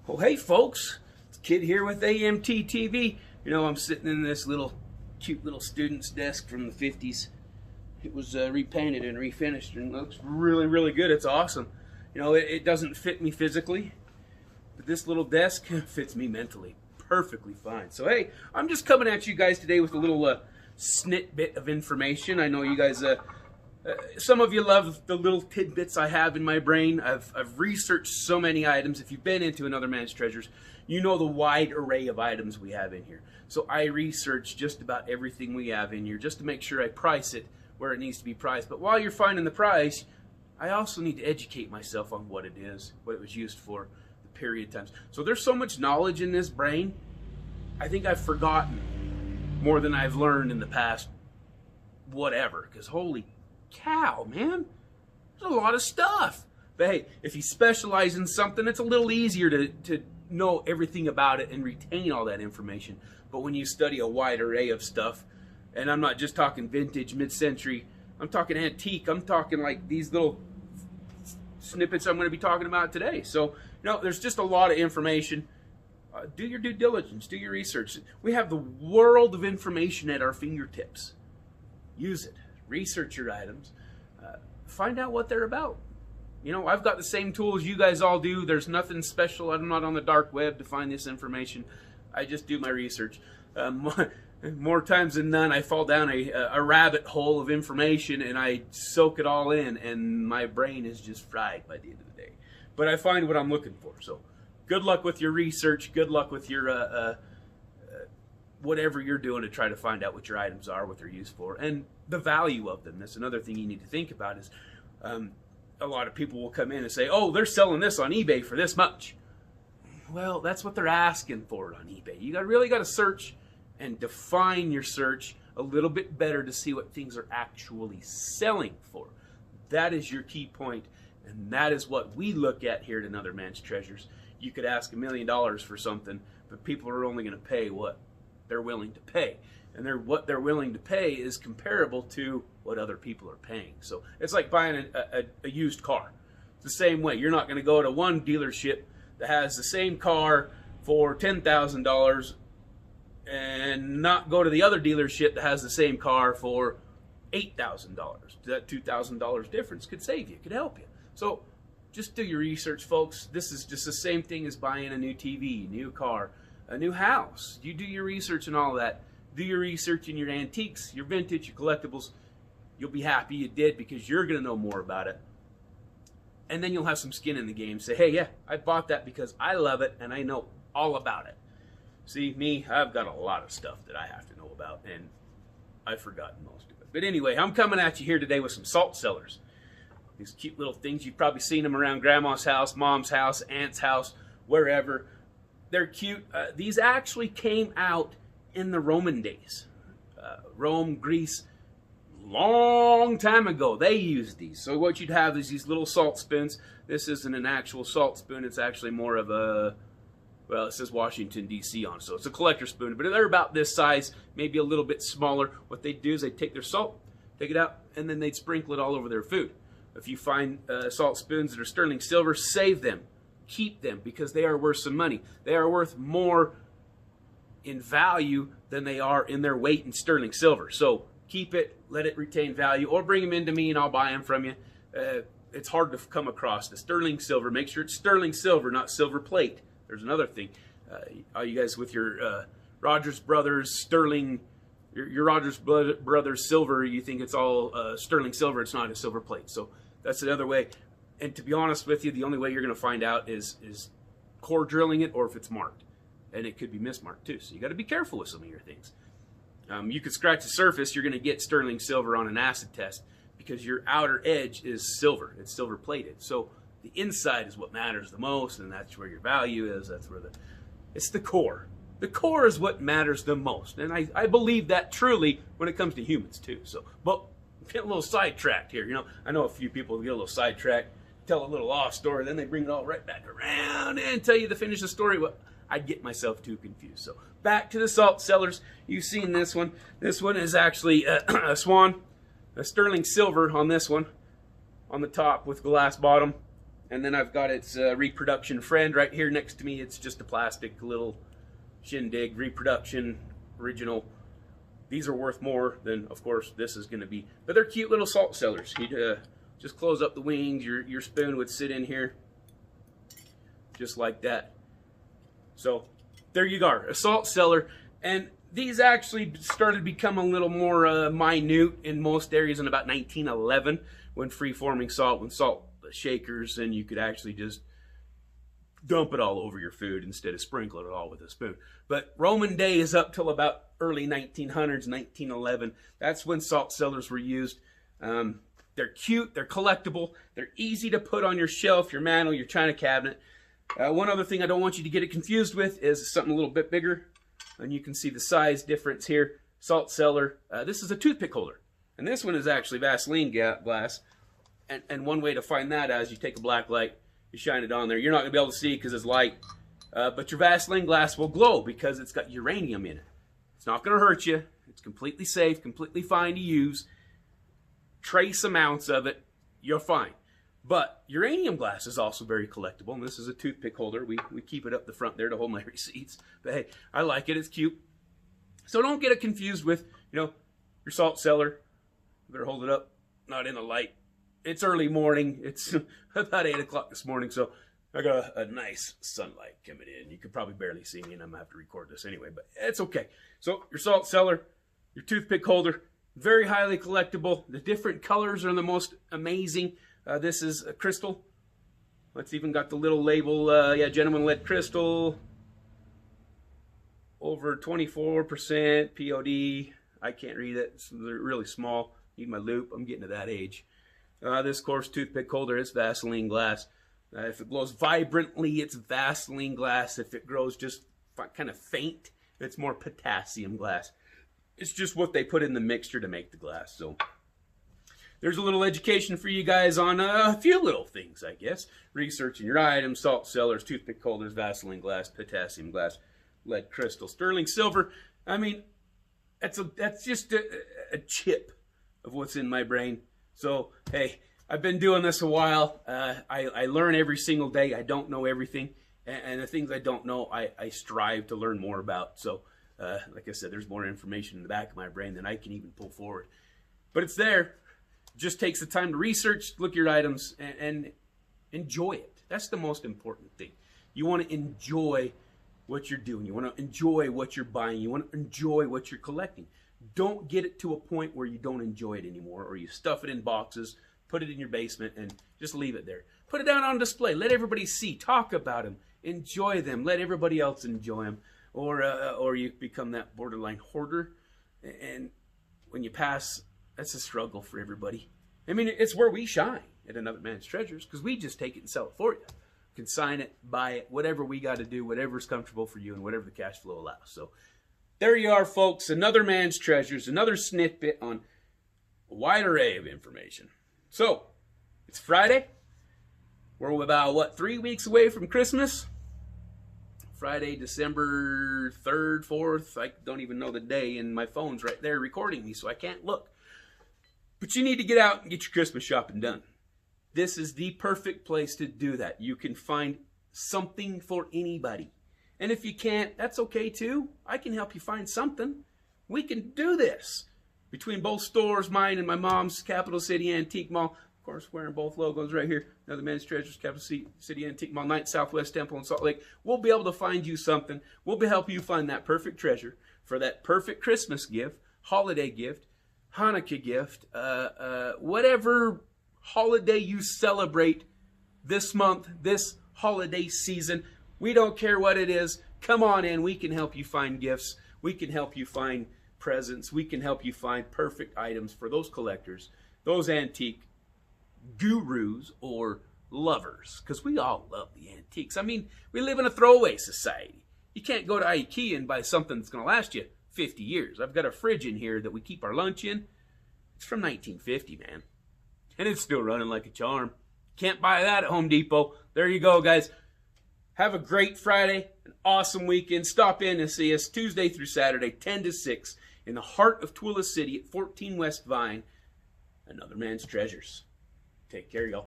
Well, hey folks, it's Kid here with AMT TV. You know, I'm sitting in this cute little student's desk from the 50s. It was repainted and refinished and looks really, really good. It's awesome. You know, it doesn't fit me physically, but this little desk fits me mentally perfectly fine. So hey, I'm just coming at you guys today with a little snit of information. I know you guys, some of you love the little tidbits I have in my brain. I've researched so many items. If you've been into Another Man's Treasures, you know the wide array of items we have in here. So I research just about everything we have in here just to make sure I price it where it needs to be priced. But while you're finding the price, I also need to educate myself on what it is, what it was used for, the period times. So there's so much knowledge in this brain, I think I've forgotten more than I've learned in the past whatever, because holy cow, man, there's a lot of stuff. But hey, if you specialize in something, it's a little easier to know everything about it and retain all that information. But when you study a wide array of stuff, and I'm not just talking vintage, mid-century, I'm talking antique, I'm talking like these little snippets I'm going to be talking about today. So, you know, there's just a lot of information. Do your due diligence, do your research. We have the world of information at our fingertips. Use it. Research your items. Find out what they're about. You know, I've got the same tools you guys all do. There's nothing special. I'm not on the dark web to find this information. I just do my research. More times than none, I fall down a rabbit hole of information and I soak it all in, and my brain is just fried by the end of the day. But I find what I'm looking for. So good luck with your research. Good luck with your whatever you're doing to try to find out what your items are, what they're used for, and the value of them. That's another thing you need to think about is a lot of people will come in and say, oh, they're selling this on eBay for this much. Well, that's what they're asking for it on eBay. You really got to search and define your search a little bit better to see what things are actually selling for. That is your key point, and that is what we look at here at Another Man's Treasures. You could ask $1 million for something, but people are only going to pay what they're willing to pay. And what they're willing to pay is comparable to what other people are paying. So it's like buying a used car. It's the same way. You're not going to go to one dealership that has the same car for $10,000 and not go to the other dealership that has the same car for $8,000. That $2,000 difference could save you, could help you. So just do your research, folks. This is just the same thing as buying a new TV, new car, a new house. You do your research and all that. Do your research in your antiques, your vintage, your collectibles. You'll be happy you did, because you're going to know more about it. And then you'll have some skin in the game. Say, hey, yeah, I bought that because I love it and I know all about it. See, me, I've got a lot of stuff that I have to know about, and I've forgotten most of it. But anyway, I'm coming at you here today with some salt cellars. These cute little things. You've probably seen them around Grandma's house, Mom's house, Aunt's house, wherever. They're cute. These actually came out in the Roman days. Rome, Greece, long time ago, they used these. So what you'd have is these little salt spoons. This isn't an actual salt spoon. It's actually more of a, well, it says Washington, D.C. on it, so it's a collector spoon. But they're about this size, maybe a little bit smaller. What they do is they take their salt, take it out, and then they'd sprinkle it all over their food. If you find salt spoons that are sterling silver, save them. Keep them, because they are worth some money. They are worth more in value than they are in their weight in sterling silver. So keep it, let it retain value, or bring them into me and I'll buy them from you. It's hard to come across the sterling silver. Make sure it's sterling silver, not silver plate. There's another thing. All you guys with your Rogers Brothers sterling, your Rogers Brothers silver, you think it's all sterling silver. It's not a silver plate. So that's the other way. And to be honest with you, the only way you're going to find out is core drilling it, or if it's marked. And it could be mismarked too. So you got to be careful with some of your things. You could scratch the surface, you're going to get sterling silver on an acid test, because your outer edge is silver. It's silver plated. So the inside is what matters the most, and that's where your value is. That's where it's the core. The core is what matters the most. And I believe that truly when it comes to humans too. So, but get a little sidetracked here. You know, I know a few people get a little sidetracked, tell a little lost story, then they bring it all right back around and tell you to finish the story. Well, I'd get myself too confused. So back to the salt cellars. You've seen this one. This one is actually a swan, a sterling silver on this one, on the top with glass bottom. And then I've got its reproduction friend right here next to me. It's just a plastic little shindig, reproduction, original. These are worth more than, of course, this is going to be. But they're cute little salt cellars. You'd just close up the wings. Your spoon would sit in here just like that. So there you go, a salt cellar. And these actually started to become a little more minute in most areas in about 1911 when free-forming salt, when salt shakers, and you could actually just dump it all over your food instead of sprinkling it all with a spoon. But Roman days up till about early 1900s, 1911, that's when salt cellars were used. They're cute, they're collectible, they're easy to put on your shelf, your mantle, your china cabinet. One other thing I don't want you to get it confused with is something a little bit bigger, and you can see the size difference here. Salt cellar. This is a toothpick holder, and this one is actually Vaseline glass. And one way to find that is you take a black light, you shine it on there. You're not going to be able to see because it's light, but your Vaseline glass will glow because it's got uranium in it. It's not going to hurt you. It's completely safe, completely fine to use. Trace amounts of it, you're fine. But uranium glass is also very collectible, and this is a toothpick holder. We keep it up the front there to hold my receipts. But hey, I like it. It's cute. So don't get it confused with, your salt cellar. You better hold it up, not in the light. It's early morning. It's about 8 o'clock this morning, so I got a nice sunlight coming in. You could probably barely see me, and I'm going to have to record this anyway, but it's okay. So your salt cellar, your toothpick holder, very highly collectible. The different colors are the most amazing. This is a crystal. It's even got the little label, genuine lead crystal. Over 24% POD. I can't read it. It's really small. Need my loop. I'm getting to that age. This, of course, toothpick holder is Vaseline glass. If it glows vibrantly, it's Vaseline glass. If it grows just kind of faint, it's more potassium glass. It's just what they put in the mixture to make the glass. So there's a little education for you guys on a few little things, I guess. Researching your items, salt cellars, toothpick holders, Vaseline glass, potassium glass, lead crystal, sterling silver. I mean, that's just a chip of what's in my brain. So, hey, I've been doing this a while. I learn every single day. I don't know everything. And the things I don't know, I strive to learn more about. So, like I said, there's more information in the back of my brain than I can even pull forward. But it's there. It just takes the time to research, look at your items, and enjoy it. That's the most important thing. You want to enjoy what you're doing. You want to enjoy what you're buying. You want to enjoy what you're collecting. Don't get it to a point where you don't enjoy it anymore, or you stuff it in boxes, put it in your basement, and just leave it there. Put it down on display. Let everybody see. Talk about them. Enjoy them. Let everybody else enjoy them. Or you become that borderline hoarder, and when you pass, that's a struggle for everybody. I mean, it's where we shine at Another Man's Treasures, because we just take it and sell it for you. You can sign it, buy it, whatever we got to do, whatever's comfortable for you, and whatever the cash flow allows. So there you are, folks. Another Man's Treasures, another snippet on a wide array of information. So, it's Friday. We're about, 3 weeks away from Christmas? Friday, December 3rd, 4th. I don't even know the day, and my phone's right there recording me, so I can't look. But you need to get out and get your Christmas shopping done. This is the perfect place to do that. You can find something for anybody. And if you can't, that's okay too. I can help you find something. We can do this. Between both stores, mine and my mom's, Capital City Antique Mall. Of course, wearing both logos right here. Another Man's Treasures, Capital City Antique Mall, 9th Southwest Temple in Salt Lake. We'll be able to find you something. We'll help you find that perfect treasure for that perfect Christmas gift, holiday gift, Hanukkah gift, whatever holiday you celebrate this month, this holiday season. We don't care what it is. Come on in. We can help you find gifts. We can help you find presents. We can help you find perfect items for those collectors, those antique gurus or lovers, because we all love the antiques. I mean, we live in a throwaway society. You can't go to IKEA and buy something that's going to last you 50 years. I've got a fridge in here that we keep our lunch in. It's from 1950, man. And it's still running like a charm. Can't buy that at Home Depot. There you go, guys. Have a great Friday, an awesome weekend. Stop in and see us Tuesday through Saturday, 10 to 6, in the heart of Tooele City at 14 West Vine. Another Man's Treasures. Take care, y'all.